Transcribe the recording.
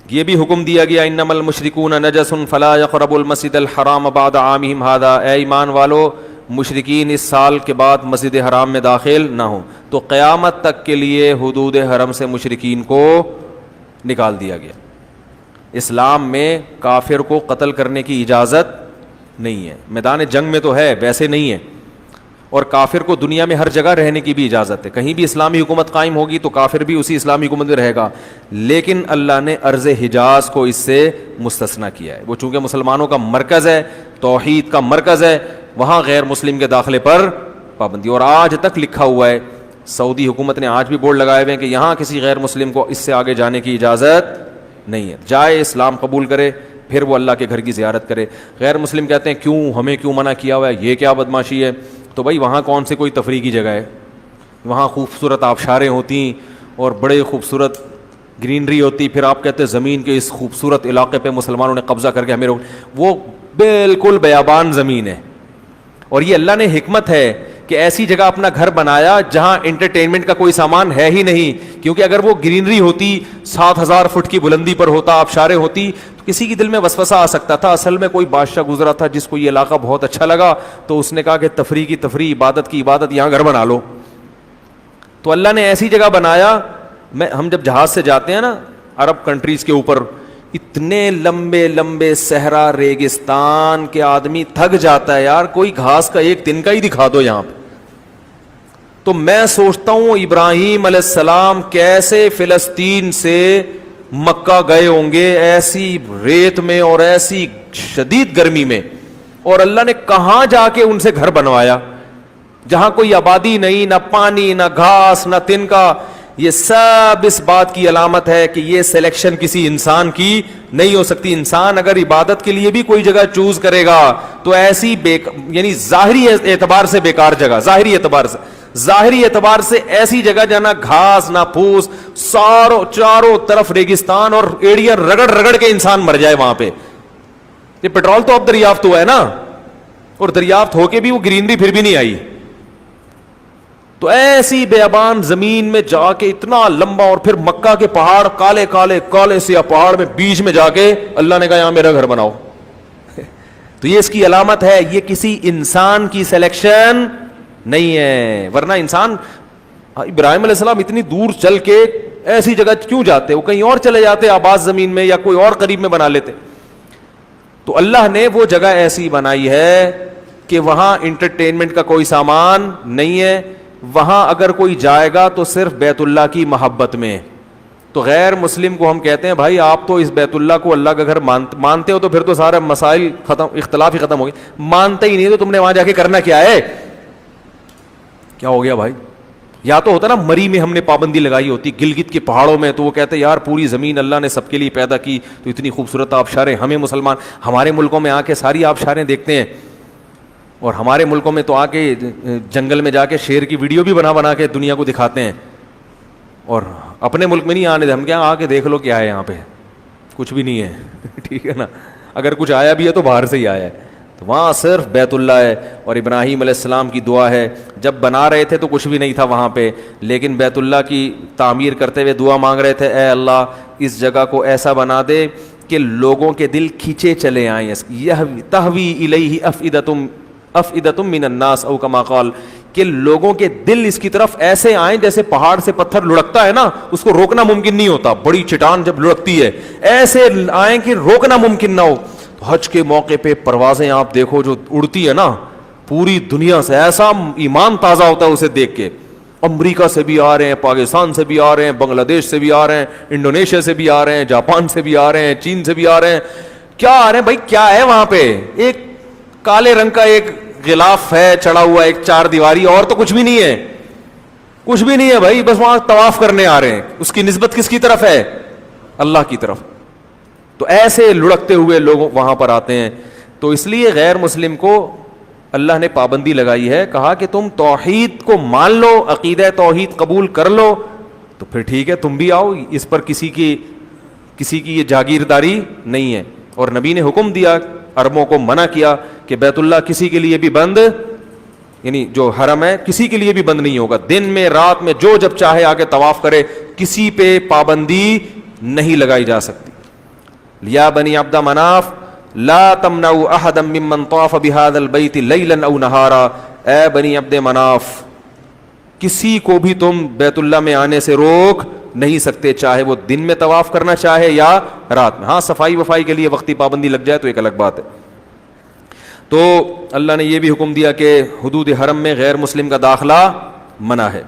یہ بھی حکم دیا گیا انما المشرکون نجس فلا یقربوا المسجد الحرام بعد عامهم هذا، اے ایمان والو مشرکین اس سال کے بعد مسجد حرام میں داخل نہ ہوں. تو قیامت تک کے لیے حدود حرم سے مشرکین کو نکال دیا گیا. اسلام میں کافر کو قتل کرنے کی اجازت نہیں ہے. میدان جنگ میں تو ہے، ویسے نہیں ہے. اور کافر کو دنیا میں ہر جگہ رہنے کی بھی اجازت ہے. کہیں بھی اسلامی حکومت قائم ہوگی تو کافر بھی اسی اسلامی حکومت میں رہے گا. لیکن اللہ نے ارض حجاز کو اس سے مستثنیٰ کیا ہے. وہ چونکہ مسلمانوں کا مرکز ہے، توحید کا مرکز ہے، وہاں غیر مسلم کے داخلے پر پابندی. اور آج تک لکھا ہوا ہے، سعودی حکومت نے آج بھی بورڈ لگائے ہوئے ہیں کہ یہاں کسی غیر مسلم کو اس سے آگے جانے کی اجازت نہیں ہے. جائے اسلام قبول کرے پھر وہ اللہ کے گھر کی زیارت کرے. غیر مسلم کہتے ہیں کیوں ہمیں کیوں منع کیا ہوا ہے، یہ کیا بدماشی ہے. تو بھائی وہاں کون سے کوئی تفریح کی جگہ ہے؟ وہاں خوبصورت آبشاریں ہوتی اور بڑے خوبصورت گرینری ہوتی. پھر آپ کہتے ہیں زمین کے اس خوبصورت علاقے پہ مسلمانوں نے قبضہ کر کے ہمیں وہ بالکل بیابان زمین ہے. اور یہ اللہ نے حکمت ہے کہ ایسی جگہ اپنا گھر بنایا جہاں انٹرٹینمنٹ کا کوئی سامان ہے ہی نہیں. کیونکہ اگر وہ گرینری ہوتی 7,000 فٹ کی بلندی پر ہوتا، آبشاریں ہوتی، تو کسی کے دل میں وسوسہ آ سکتا تھا. اصل میں کوئی بادشاہ گزرا تھا جس کو یہ علاقہ بہت اچھا لگا، تو اس نے کہا کہ تفریح کی تفریح، عبادت کی عبادت، یہاں گھر بنا لو. تو اللہ نے ایسی جگہ بنایا. ہم جب جہاز سے جاتے ہیں نا عرب کنٹریز کے اوپر، اتنے لمبے لمبے صحرا ریگستان کے آدمی تھک جاتا ہے یار. کوئی گھاس کا ایک دن کا ہی دکھا دو یہاں پہ. تو میں سوچتا ہوں ابراہیم علیہ السلام کیسے فلسطین سے مکہ گئے ہوں گے ایسی ریت میں اور ایسی شدید گرمی میں، اور اللہ نے کہاں جا کے ان سے گھر بنوایا جہاں کوئی آبادی نہیں، نہ پانی، نہ گھاس، نہ تنکا. یہ سب اس بات کی علامت ہے کہ یہ سلیکشن کسی انسان کی نہیں ہو سکتی. انسان اگر عبادت کے لیے بھی کوئی جگہ چوز کرے گا تو ایسی یعنی ظاہری اعتبار سے بیکار جگہ، ظاہری اعتبار سے ایسی جگہ جہاں نہ گھاس نہ پھوس، چاروں طرف ریگستان اور ایڑیاں رگڑ رگڑ کے انسان مر جائے وہاں پہ. یہ پیٹرول تو اب دریافت ہوا ہے نا، اور دریافت ہو کے بھی وہ گرینری پھر بھی نہیں آئی. تو ایسی بیابان زمین میں جا کے اتنا لمبا، اور پھر مکہ کے پہاڑ کالے کالے کالے سے پہاڑ میں بیچ میں جا کے اللہ نے کہا یہاں میرا گھر بناؤ. تو یہ اس کی علامت ہے، یہ کسی انسان کی سلیکشن نہیں ہے. ورنہ انسان، ابراہیم علیہ السلام اتنی دور چل کے ایسی جگہ کیوں جاتے؟ وہ کہیں اور چلے جاتے آباد زمین میں یا کوئی اور قریب میں بنا لیتے. تو اللہ نے وہ جگہ ایسی بنائی ہے کہ وہاں انٹرٹینمنٹ کا کوئی سامان نہیں ہے. وہاں اگر کوئی جائے گا تو صرف بیت اللہ کی محبت میں. تو غیر مسلم کو ہم کہتے ہیں بھائی آپ تو اس بیت اللہ کو اللہ کا گھر مانتے ہو، تو پھر تو سارے مسائل ختم، اختلاف ہی ختم ہو گئے. مانتے ہی نہیں تو تم نے وہاں جا کے کرنا کیا ہے؟ کیا ہو گیا بھائی؟ یا تو ہوتا نا مری میں ہم نے پابندی لگائی ہوتی، گلگت کے پہاڑوں میں، تو وہ کہتے یار پوری زمین اللہ نے سب کے لیے پیدا کی تو اتنی خوبصورت آبشاریں، ہمیں مسلمان ہمارے ملکوں میں آ کے ساری آبشاریں دیکھتے ہیں، اور ہمارے ملکوں میں تو آ کے جنگل میں جا کے شیر کی ویڈیو بھی بنا کے دنیا کو دکھاتے ہیں، اور اپنے ملک میں نہیں آنے دے. ہم کیا آ کے دیکھ لو کیا ہے یہاں پہ، کچھ بھی نہیں ہے. ٹھیک ہے نا، اگر کچھ آیا بھی ہے تو باہر سے ہی آیا ہے. تو وہاں صرف بیت اللہ ہے. اور ابراہیم علیہ السلام کی دعا ہے، جب بنا رہے تھے تو کچھ بھی نہیں تھا وہاں پہ، لیکن بیت اللہ کی تعمیر کرتے ہوئے دعا مانگ رہے تھے، اے اللہ اس جگہ کو ایسا بنا دے کہ لوگوں کے دل کھینچے چلے آئیں. تہوی الیہ افئدۃ من الناس او کما قال، کہ لوگوں کے دل اس کی طرف ایسے آئیں جیسے پہاڑ سے پتھر لڑکتا ہے نا، اس کو روکنا ممکن نہیں ہوتا. بڑی چٹان جب لڑکتی ہے ایسے آئیں کہ روکنا ممکن نہ ہو. حج کے موقع پہ پروازیں آپ دیکھو جو اڑتی ہے نا پوری دنیا سے، ایسا ایمان تازہ ہوتا ہے اسے دیکھ کے. امریکہ سے بھی آ رہے ہیں، پاکستان سے بھی آ رہے ہیں، بنگلہ دیش سے بھی آ رہے ہیں، انڈونیشیا سے بھی آ رہے ہیں، جاپان سے بھی آ رہے ہیں، چین سے بھی آ رہے ہیں. کیا آ رہے ہیں بھائی؟ کیا ہے وہاں پہ؟ ایک کالے رنگ کا ایک غلاف ہے چڑھا ہوا، ایک چار دیواری، اور تو کچھ بھی نہیں ہے. کچھ بھی نہیں ہے بھائی، بس وہاں طواف کرنے آ رہے ہیں. اس کی نسبت کس کی طرف ہے؟ اللہ کی طرف. تو ایسے لڑکتے ہوئے لوگ وہاں پر آتے ہیں. تو اس لیے غیر مسلم کو اللہ نے پابندی لگائی ہے، کہا کہ تم توحید کو مان لو، عقیدہ توحید قبول کر لو تو پھر ٹھیک ہے تم بھی آؤ، اس پر کسی کی یہ جاگیرداری نہیں ہے. اور نبی نے حکم دیا، عربوں کو منع کیا کہ بیت اللہ کسی کے لیے بھی بند، یعنی جو حرم ہے کسی کے لیے بھی بند نہیں ہوگا. دن میں رات میں جو جب چاہے آ کے طواف کرے، کسی پہ پابندی نہیں لگائی جا سکتی. یا بنی عبد مناف لا تمنعوا احدا ممن طاف بهذا البيت ليلا او نهارا، اے بنی عبد مناف کسی کو بھی تم بیت اللہ میں آنے سے روک نہیں سکتے، چاہے وہ دن میں طواف کرنا چاہے یا رات میں. ہاں صفائی وفائی کے لیے وقتی پابندی لگ جائے تو ایک الگ بات ہے. تو اللہ نے یہ بھی حکم دیا کہ حدود حرم میں غیر مسلم کا داخلہ منع ہے.